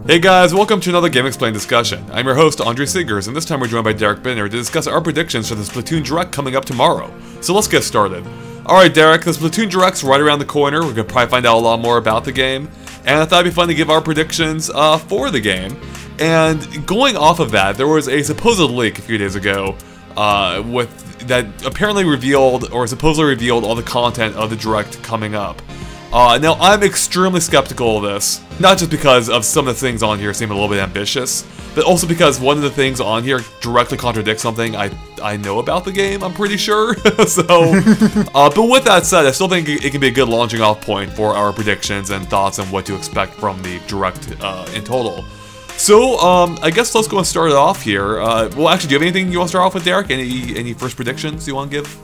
Hey guys, welcome to another GameXplain discussion. I'm your host, Andre Siegers, and this time we're joined by Derek Binner to discuss our predictions for the Splatoon Direct coming up tomorrow. So let's get started. Alright Derek, the Splatoon Direct's right around the corner. We're going to probably find out a lot more about the game, and I thought it'd be fun to give our predictions for the game. And going off of that, there was a supposed leak a few days ago that apparently revealed, or supposedly revealed, all the content of the Direct coming up. Now, I'm extremely skeptical of this, not just because of some of the things on here seem a little bit ambitious, but also because one of the things on here directly contradicts something I know about the game, I'm pretty sure. But with that said, I still think it can be a good launching off point for our predictions and thoughts on what to expect from the Direct in total. So, I guess let's go and start it off here. Well, actually, do you have anything you want to start off with, Derek? Any first predictions you want to give?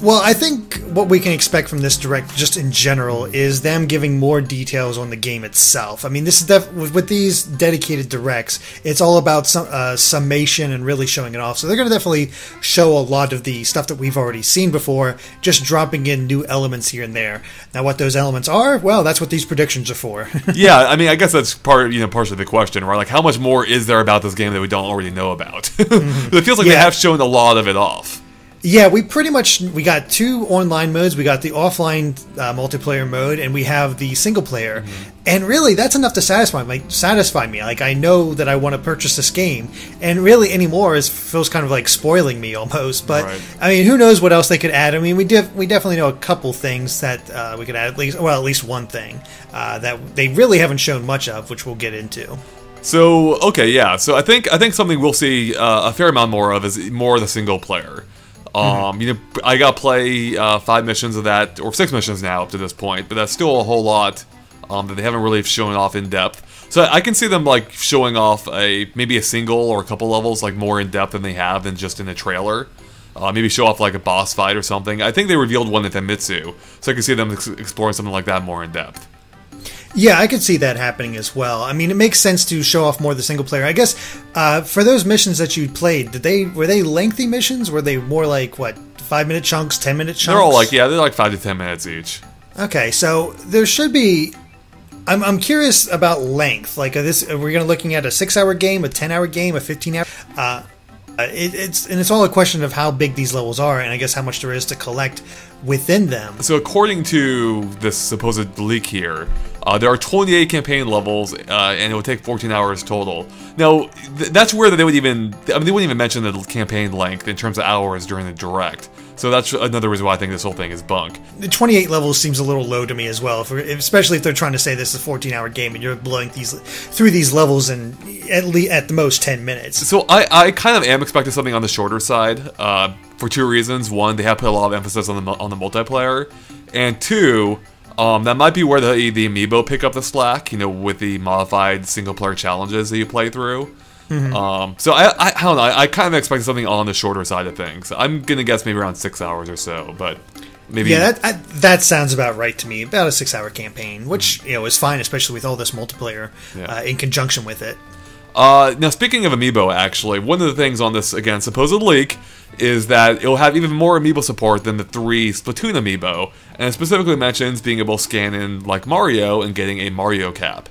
Well, I think what we can expect from this Direct, just in general, is them giving more details on the game itself. I mean, this is with these dedicated Directs, it's all about summation and really showing it off. So they're going to definitely show a lot of the stuff that we've already seen before, just dropping in new elements here and there. Now, what those elements are, well, that's what these predictions are for. Yeah, I mean, I guess that's partially the question, right? Like, how much more is there about this game that we don't already know about? Mm-hmm. It feels like they have shown a lot of it off. Yeah, we got two online modes. We got the offline multiplayer mode, and we have the single player. Mm-hmm. And really, that's enough to satisfy me. Like, I know that I want to purchase this game, and really anymore feels kind of like spoiling me almost. But right. I mean, who knows what else they could add? I mean, we definitely know a couple things that we could add, at least one thing that they really haven't shown much of, which we'll get into. So okay, yeah. So I think something we'll see a fair amount more of is more of the single player. I got to play 5 missions of that, or 6 missions now up to this point, but that's still a whole lot that they haven't really shown off in depth. So I can see them like showing off maybe a single or a couple levels like more in depth than they have than just in the trailer. Maybe show off like a boss fight or something. I think they revealed one at Famitsu, so I can see them exploring something like that more in depth. Yeah, I could see that happening as well. I mean, it makes sense to show off more of the single player. I guess for those missions that you played, were they lengthy missions? Were they more like, 5-minute chunks, 10-minute chunks? They're all they're like 5 to 10 minutes each. Okay, so there should be... I'm curious about length. Like, we're looking at a 6-hour game, a 10-hour game, a 15-hour... It's all a question of how big these levels are, and I guess how much there is to collect within them. So according to this supposed leak here, there are 28 campaign levels, and it would take 14 hours total. Now, that's where they wouldn't even mention the campaign length in terms of hours during the Direct. So that's another reason why I think this whole thing is bunk. The 28 levels seems a little low to me as well, especially if they're trying to say this is a 14-hour game and you're blowing through these levels in at the most 10 minutes. So I kind of am expecting something on the shorter side for 2 reasons. One, they have put a lot of emphasis on the multiplayer, and 2, that might be where the amiibo pick up the slack, with the modified single-player challenges that you play through. Mm-hmm. So I don't know, I kind of expect something on the shorter side of things. I'm gonna guess maybe around 6 hours or so, but maybe... Yeah, that sounds about right to me. About a 6-hour campaign, which, is fine, especially with all this multiplayer in conjunction with it. Now, speaking of amiibo, actually, one of the things on this, again, supposed leak, is that it'll have even more amiibo support than the 3 Splatoon amiibo, and it specifically mentions being able to scan in like Mario and getting a Mario cap.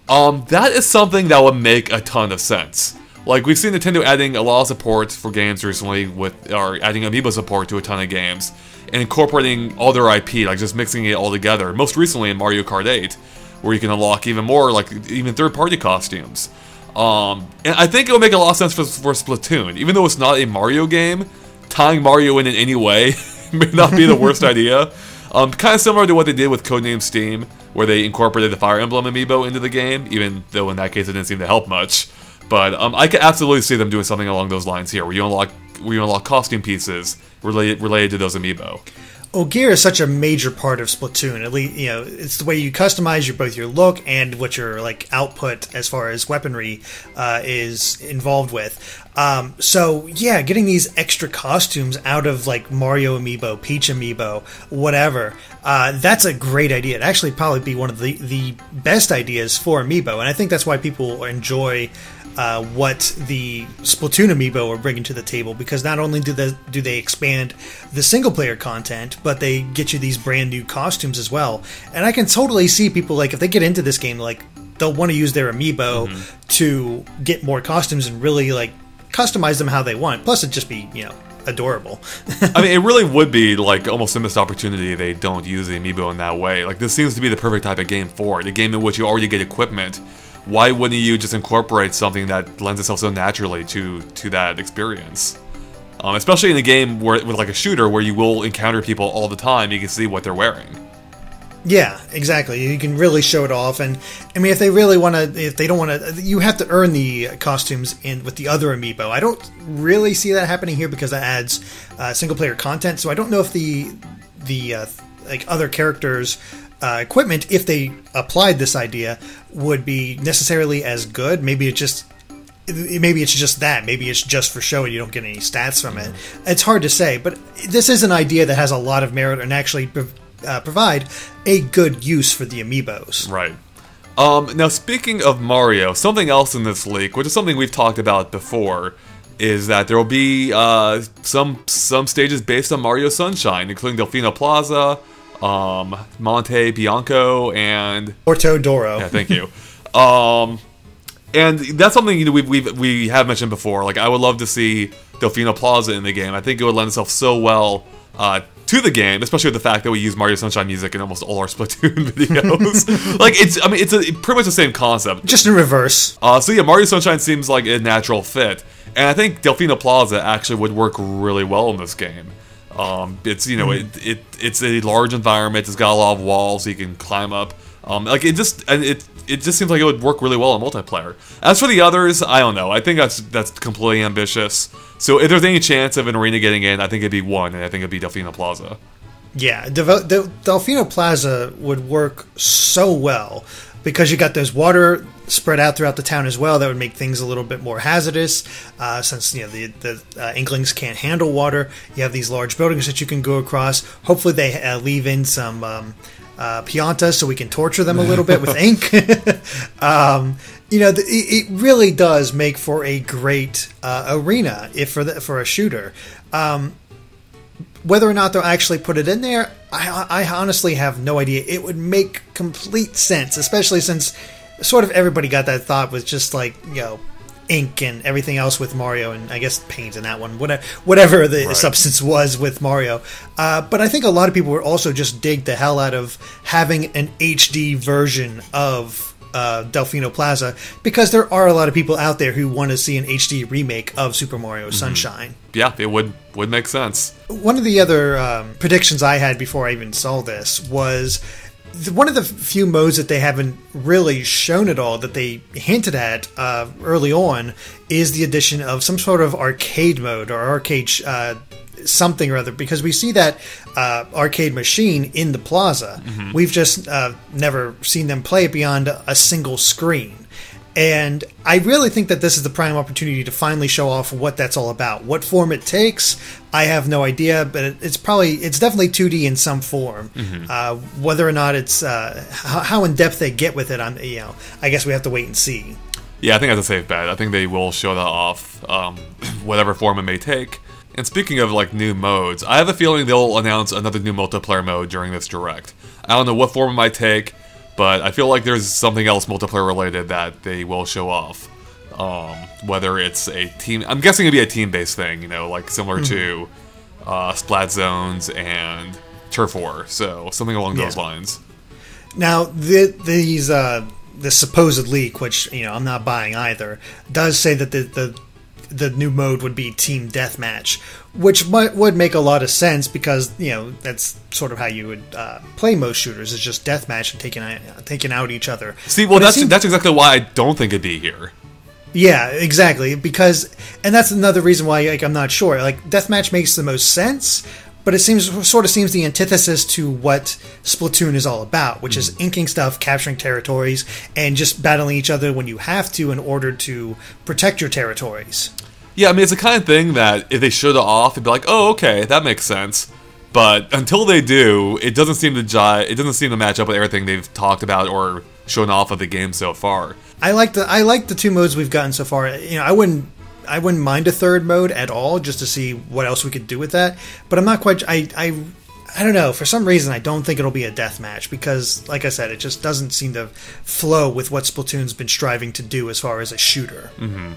That is something that would make a ton of sense. Like, we've seen Nintendo adding a lot of support for games recently, or adding amiibo support to a ton of games, and incorporating all their IP, like just mixing it all together. Most recently in Mario Kart 8, where you can unlock even more, like even third-party costumes. And I think it would make a lot of sense for Splatoon. Even though it's not a Mario game, tying Mario in any way may not be the worst idea. Kind of similar to what they did with Codename Steam, where they incorporated the Fire Emblem amiibo into the game, even though in that case it didn't seem to help much. But I could absolutely see them doing something along those lines here, where you unlock costume pieces related to those amiibo. Well, gear is such a major part of Splatoon. At least, it's the way you customize both your look and what your output as far as weaponry is involved with. So yeah, getting these extra costumes out of Mario amiibo, Peach amiibo, whatever, that's a great idea. It'd actually probably be one of the best ideas for amiibo, and I think that's why people enjoy what the Splatoon amiibo are bringing to the table, because not only do they expand the single player content, but they get you these brand new costumes as well. And I can totally see people, if they get into this game, they'll want to use their amiibo to get more costumes and really like customize them how they want. Plus, it'd just be adorable. I mean, it really would be like almost a missed opportunity if they don't use the amiibo in that way. Like, this seems to be the perfect type of game for it. A game in which you already get equipment. Why wouldn't you just incorporate something that lends itself so naturally to that experience? Especially in a game with like a shooter where you will encounter people all the time, you can see what they're wearing. Yeah, exactly. You can really show it off, and I mean, if they really want to, if they don't want to, you have to earn the costumes in with the other amiibo. I don't really see that happening here because that adds single player content. So I don't know if the like other characters' equipment, if they applied this idea, would be necessarily as good. Maybe it's just that. Maybe it's just for show and you don't get any stats from it. It's hard to say, but this is an idea that has a lot of merit and actually provide a good use for the amiibos. Right. Now, speaking of Mario, something else in this leak, which is something we've talked about before, is that there will be some stages based on Mario Sunshine, including Delfino Plaza, Monte Bianco, and Porto Doro. Yeah, thank you. And that's something we have mentioned before. Like, I would love to see Delfino Plaza in the game. I think it would lend itself so well to the game, especially with the fact that we use Mario Sunshine music in almost all our Splatoon videos. Like, it's pretty much the same concept, just in reverse. So yeah, Mario Sunshine seems like a natural fit, and I think Delfino Plaza actually would work really well in this game. It's it's a large environment. It's got a lot of walls so you can climb up. Like, it just seems like it would work really well in multiplayer. As for the others, I don't know. I think that's completely ambitious. So if there's any chance of an arena getting in, I think it'd be one, and I think it'd be Delfino Plaza. Yeah, Delfino Plaza would work so well because you got those water spread out throughout the town as well. That would make things a little bit more hazardous, since the Inklings can't handle water. You have these large buildings that you can go across. Hopefully, they leave in some piantas so we can torture them a little bit with ink. It really does make for a great arena for a shooter. Whether or not they'll actually put it in there, I honestly have no idea. It would make complete sense, especially since sort of everybody got that thought with just like, ink and everything else with Mario, and I guess paint in that one, whatever the substance was with Mario. But I think a lot of people would also just dig the hell out of having an HD version of Delfino Plaza, because there are a lot of people out there who want to see an HD remake of Super Mario Sunshine. Yeah, it would make sense. One of the other predictions I had before I even saw this was one of the few modes that they haven't really shown at all, that they hinted at early on, is the addition of some sort of arcade mode or arcade something or other, because we see that arcade machine in the plaza. We've just never seen them play it beyond a single screen. And I really think that this is the prime opportunity to finally show off what that's all about. What form it takes, I have no idea, but it's definitely 2D in some form. Whether or not it's how in depth they get with it, I guess we have to wait and see. Yeah, I think that's a safe bet. I think they will show that off, whatever form it may take. And speaking of like new modes, I have a feeling they'll announce another new multiplayer mode during this direct. I don't know what form it might take, but I feel like there's something else multiplayer related that they will show off. Whether it's a team, I'm guessing it'd be a team-based thing, like similar to Splat Zones and Turf War. So something along those lines. Now, this supposed leak, which I'm not buying either, does say that the new mode would be Team Deathmatch, which would make a lot of sense because that's sort of how you would play most shooters, is just deathmatch and taking out each other. See, well, that's exactly why I don't think it'd be here. Yeah, exactly, and that's another reason why I'm not sure. Like, deathmatch makes the most sense, but it seems the antithesis to what Splatoon is all about, which is inking stuff, capturing territories, and just battling each other when you have to in order to protect your territories. Yeah, I mean, it's the kind of thing that if they showed it off, it'd be like, oh, okay, that makes sense. But until they do, it doesn't seem to match up with everything they've talked about or shown off of the game so far. I like the two modes we've gotten so far. I wouldn't mind a third mode at all, just to see what else we could do with that. But I'm not quite. I I don't know. For some reason, I don't think it'll be a death match because, like I said, it just doesn't seem to flow with what Splatoon's been striving to do as far as a shooter. Mm-hmm.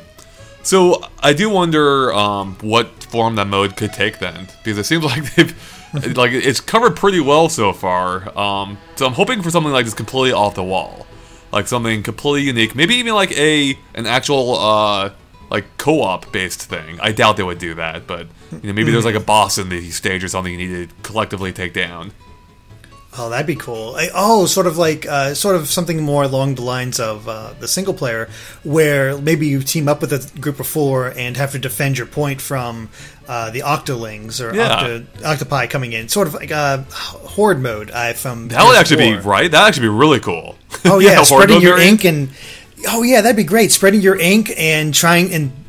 So I do wonder what form that mode could take then, because it seems like they've it's covered pretty well so far. So I'm hoping for something like this completely off the wall, like something completely unique. Maybe even like an actual like co-op based thing. I doubt they would do that, but maybe there's like a boss in the stage or something you need to collectively take down. Oh, that'd be cool. Sort of something more along the lines of the single player, where maybe you team up with a group of 4 and have to defend your point from the Octolings or Octopi coming in. Sort of like a Horde mode. That would actually be right. That'd actually be really cool. Oh yeah, spreading your ink and. Oh yeah, that'd be great. Spreading your ink and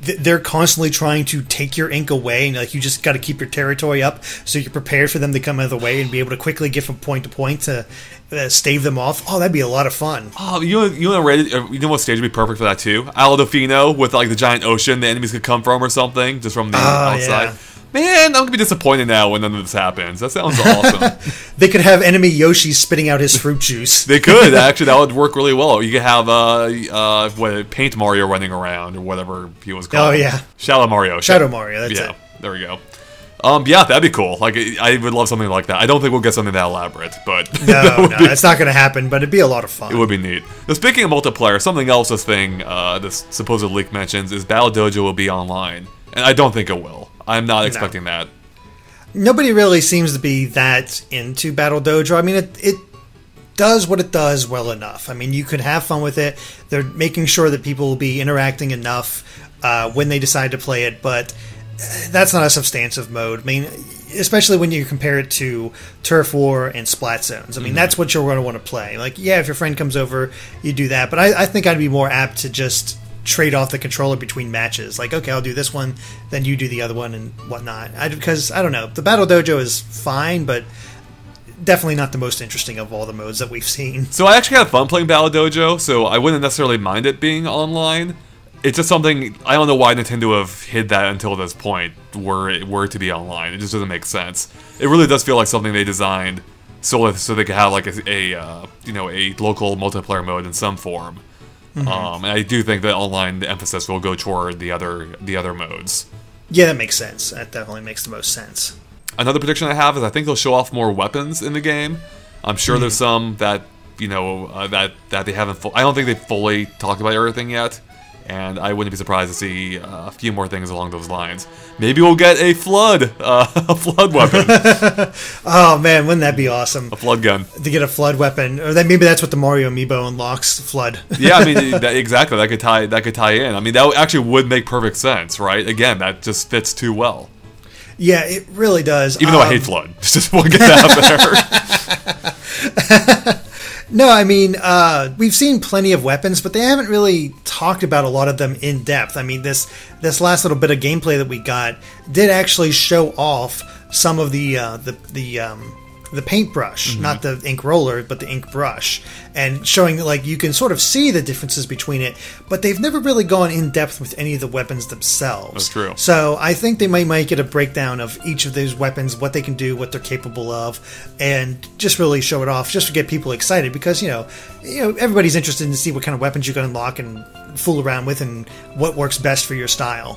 they're constantly trying to take your ink away, and like you just got to keep your territory up so you're prepared for them to come out of the way and be able to quickly get from point to point to stave them off. Oh, that'd be a lot of fun. Oh, you know what stage would be perfect for that too? Isle Delfino with like the giant ocean the enemies could come from or something, just from the outside. Yeah. Man, I'm going to be disappointed now when none of this happens. That sounds awesome. They could have enemy Yoshi spitting out his fruit juice. They could. Actually, that would work really well. You could have Paint Mario running around or whatever he was called. Oh, yeah. Shadow Mario. Shadow Mario, that's it. There we go. Yeah, that'd be cool. Like, I would love something like that. I don't think we'll get something that elaborate, but... No, it's not going to happen, but it'd be a lot of fun. It would be neat. Now, speaking of multiplayer, something else this supposed leak mentions is Battle Dojo will be online. And I don't think it will. I'm not expecting that. Nobody really seems to be that into Battle Dojo. I mean, it does what it does well enough. I mean, you could have fun with it. They're making sure that people will be interacting enough when they decide to play it, but that's not a substantive mode. I mean, especially when you compare it to Turf War and Splat Zones. I mean, that's what you're going to want to play. Like, yeah, if your friend comes over, you do that. But I think I'd be more apt to just trade off the controller between matches. Like, okay, I'll do this one, then you do the other one and whatnot. Because, I don't know, the Battle Dojo is fine, but definitely not the most interesting of all the modes that we've seen. So I actually had fun playing Battle Dojo, so I wouldn't necessarily mind it being online. It's just something, I don't know why Nintendo have hid that until this point, were it to be online. It just doesn't make sense. It really does feel like something they designed so they could have like a local multiplayer mode in some form. And I do think that online the emphasis will go toward the other modes. Yeah, that makes sense. That definitely makes the most sense. Another prediction I have is I think they'll show off more weapons in the game. I'm sure there's some that that they haven't. I don't think they've fully talked about everything yet, and I wouldn't be surprised to see a few more things along those lines. Maybe we'll get a flood weapon. Oh man, wouldn't that be awesome? A flood gun. To get a flood weapon, or maybe that's what the Mario amiibo unlocks. Flood. Yeah, I mean exactly. That could tie in. I mean that actually would make perfect sense, right? Again, that just fits too well. Yeah, it really does. Even though I hate flood, just want to get that out there. No, I mean, we've seen plenty of weapons, but they haven't really talked about a lot of them in depth. I mean, this last little bit of gameplay that we got did actually show off some of the paintbrush, not the ink roller, but the ink brush, and showing like you can sort of see the differences between it, but they've never really gone in depth with any of the weapons themselves. That's true. So I think they might get a breakdown of each of those weapons, what they can do, what they're capable of, and just really show it off, just to get people excited, because you know everybody's interested to see what kind of weapons you can unlock and fool around with and what works best for your style.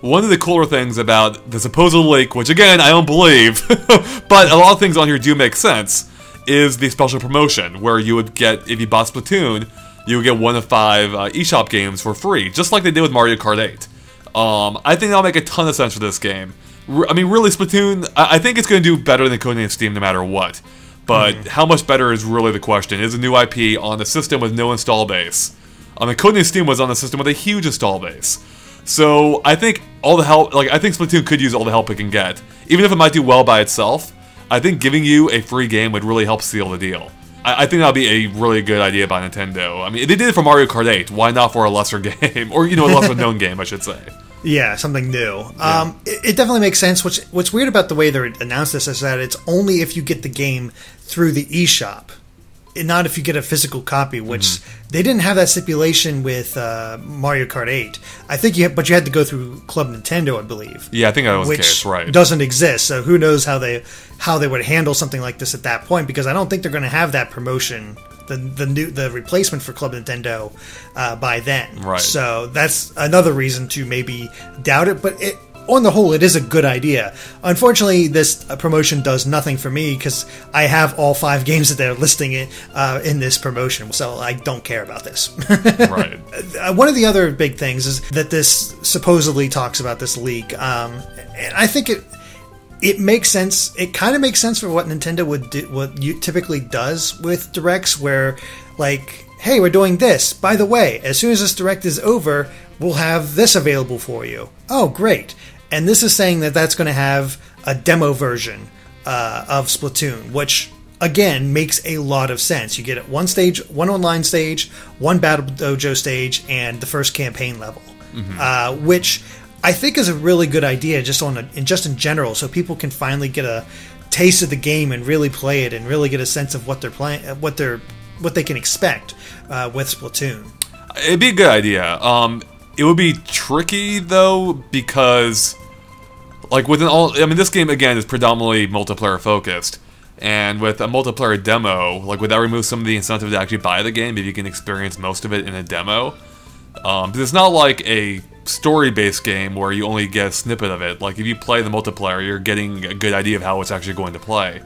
One of the cooler things about the supposed leak, which again I don't believe, but a lot of things on here do make sense, is the special promotion where you would get, if you bought Splatoon, you would get 1 of 5 eShop games for free, just like they did with Mario Kart 8. I think that'll make a ton of sense for this game. I mean, really, Splatoon, I think it's going to do better than Codename Steam no matter what. But how much better is really the question. It's a new IP on a system with no install base. Codename Steam was on a system with a huge install base. So I think all the help, I think Splatoon could use all the help it can get. Even if it might do well by itself, I think giving you a free game would really help seal the deal. I think that would be a really good idea by Nintendo. I mean, they did it for Mario Kart 8. Why not for a lesser game? Or, a lesser known game, I should say. Yeah, something new. Yeah. It definitely makes sense. What's weird about the way they announced this is that it's only if you get the game through the eShop. not if you get a physical copy, which they didn't have that stipulation with Mario Kart 8. I think but you had to go through Club Nintendo, I believe. Yeah, I think that was the which case, right? Doesn't exist. So who knows how they would handle something like this at that point? Because I don't think they're going to have that promotion, the replacement for Club Nintendo by then. Right. So that's another reason to maybe doubt it. But on the whole, it is a good idea. Unfortunately, this promotion does nothing for me because I have all 5 games that they're listing in this promotion, so I don't care about this. Right. One of the other big things is that this supposedly talks about this leak, and I think it makes sense. It kind of makes sense for what Nintendo would do, what you typically does with directs, where like, hey, we're doing this. By the way, as soon as this direct is over, we'll have this available for you. Oh, great. And this is saying that that's going to have a demo version of Splatoon, which, again, makes a lot of sense. You get one stage, one online stage, one Battle Dojo stage, and the first campaign level, which I think is a really good idea just in general, so people can finally get a taste of the game and really play it and really get a sense of what they're playing, what they can expect with Splatoon. It'd be a good idea. It would be tricky though, because like this game again is predominantly multiplayer focused, and with a multiplayer demo, like would that remove some of the incentive to actually buy the game if you can experience most of it in a demo? Because it's not like a story-based game where you only get a snippet of it. Like if you play the multiplayer, you're getting a good idea of how it's actually going to play.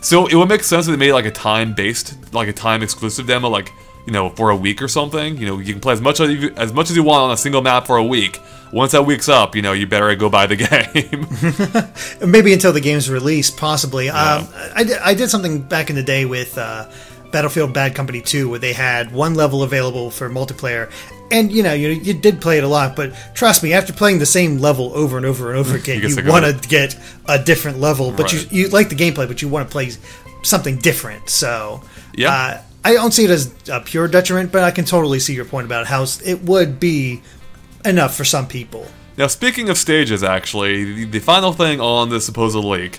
So it would make sense if they made like a time-based, like a time-exclusive demo, like, you know, for a week or something. You know, you can play as much as you want on a single map for a week. Once that week's up, you know, you better go buy the game. Maybe until the game's released, possibly. Yeah. I did something back in the day with Battlefield Bad Company 2, where they had one level available for multiplayer. And, you know, you did play it a lot, but trust me, after playing the same level over and over and over again, you want to get a different level. But right. you like the gameplay, but you want to play something different. So, yeah. I don't see it as a pure detriment, but I can totally see your point about how it would be enough for some people. Now, speaking of stages, actually, the final thing on this supposed leak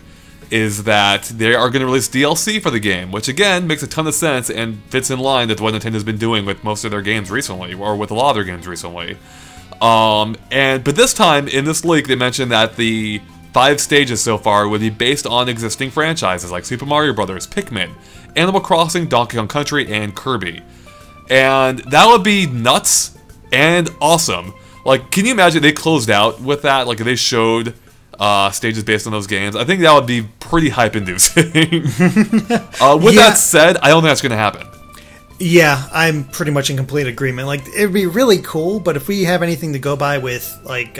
is that they are going to release DLC for the game, which again makes a ton of sense and fits in line with what Nintendo's been doing with most of their games recently, or with a lot of their games recently. But this time in this leak, they mentioned that the 5 stages so far would be based on existing franchises like Super Mario Bros., Pikmin, Animal Crossing, Donkey Kong Country, and Kirby. And that would be nuts and awesome. Like, can you imagine they closed out with that? Like, if they showed stages based on those games, I think that would be pretty hype-inducing. With that said, I don't think that's going to happen. Yeah, I'm pretty much in complete agreement. Like, it'd be really cool, but if we have anything to go by with, the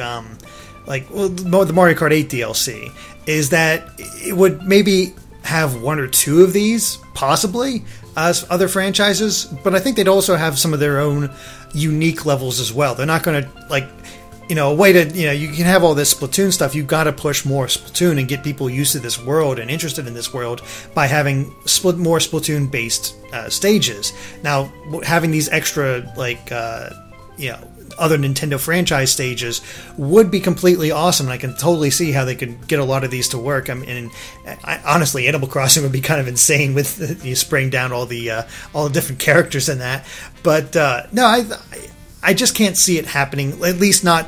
Mario Kart 8 DLC, is that it would maybe have 1 or 2 of these, possibly, as other franchises, but I think they'd also have some of their own unique levels as well. They're not going to, a way to, you can have all this Splatoon stuff. You've got to push more Splatoon and get people used to this world and interested in this world by having more Splatoon-based stages. Now, having these extra, other Nintendo franchise stages would be completely awesome, and I can totally see how they could get a lot of these to work. I mean, honestly, Animal Crossing would be kind of insane with you spraying down all the different characters in that. But no, I just can't see it happening. At least not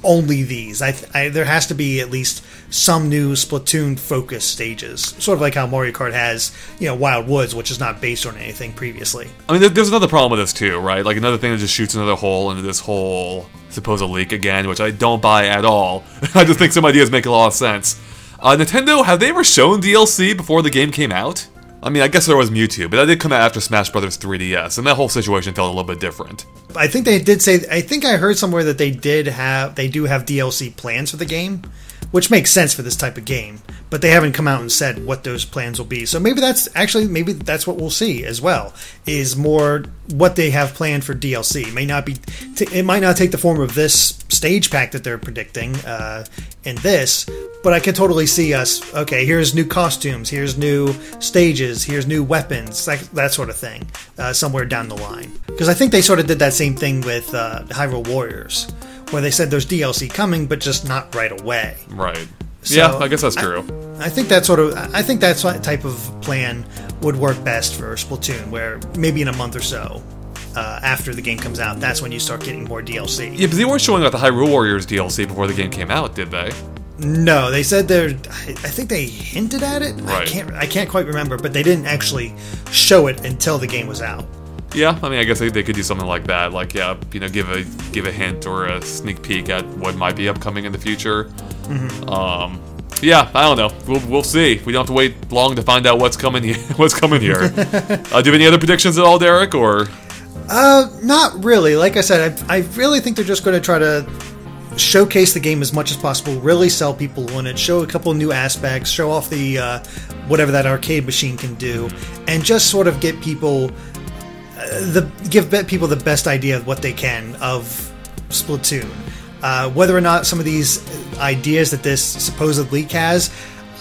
only these. There has to be at least some new Splatoon-focused stages, sort of like how Mario Kart has, Wild Woods, which is not based on anything previously. I mean, there's another problem with this too, right? Like another thing that just shoots another hole into this whole supposed leak again, which I don't buy at all. I just think some ideas make a lot of sense. Nintendo, have they ever shown DLC before the game came out? I mean, I guess there was Mewtwo, but that did come out after Smash Bros. 3DS, and that whole situation felt a little bit different. I think they did say. I think I heard somewhere that they do have DLC plans for the game, which makes sense for this type of game. But they haven't come out and said what those plans will be. So maybe that's what we'll see as well. Is more what they have planned for DLC. It might not take the form of this stage pack that they're predicting in this. But I can totally see us, okay, here's new costumes, here's new stages, here's new weapons, that sort of thing, somewhere down the line. Because I think they sort of did that same thing with Hyrule Warriors, where they said there's DLC coming, but just not right away. Right. So yeah, I guess that's true. I think that type of plan would work best for Splatoon, where maybe in a month or so, after the game comes out, that's when you start getting more DLC. Yeah, but they weren't showing out the Hyrule Warriors DLC before the game came out, did they? No, they said I think they hinted at it. Right. I can't quite remember, but they didn't actually show it until the game was out. Yeah, I mean, I guess they could do something like that, like give a hint or a sneak peek at what might be upcoming in the future. Mm-hmm. Yeah, I don't know. We'll see. We don't have to wait long to find out what's coming here. Do you have any other predictions at all, Derek? Or not really. Like I said, I really think they're just going to try to showcase the game as much as possible, really sell people on it, show a couple new aspects, show off the whatever that arcade machine can do, and just sort of get people give people the best idea of what they can of Splatoon. Whether or not some of these ideas that this supposed leak has,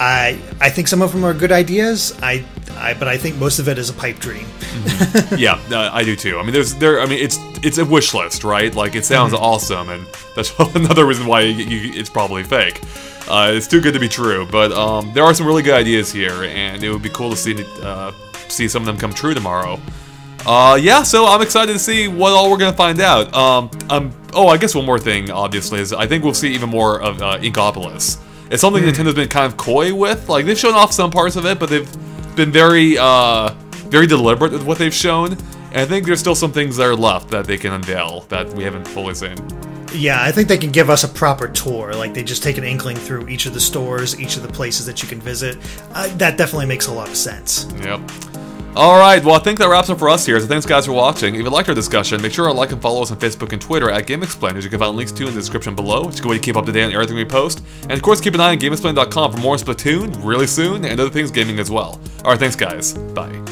I think some of them are good ideas. But I think most of it is a pipe dream. Mm-hmm. Yeah, I do too. I mean, it's a wish list, right? Like, it sounds awesome, and that's another reason why it's probably fake. It's too good to be true. But there are some really good ideas here, and it would be cool to see some of them come true tomorrow. Yeah, so I'm excited to see what all we're gonna find out. I guess one more thing, obviously, is I think we'll see even more of Inkopolis. It's something Nintendo's been kind of coy with. Like, they've shown off some parts of it, but they've been very deliberate with what they've shown. And I think there's still some things that are left that they can unveil that we haven't fully seen. Yeah, I think they can give us a proper tour. Like, they just take an inkling through each of the stores, each of the places that you can visit. That definitely makes a lot of sense. Yep. Alright, well, I think that wraps up for us here, so thanks guys for watching. If you liked our discussion, make sure to like and follow us on Facebook and Twitter at GameXplain, as you can find links to in the description below, which is a good way to keep up to date on everything we post. And of course, keep an eye on GameXplain.com for more on Splatoon really soon, and other things gaming as well. Alright, thanks guys. Bye.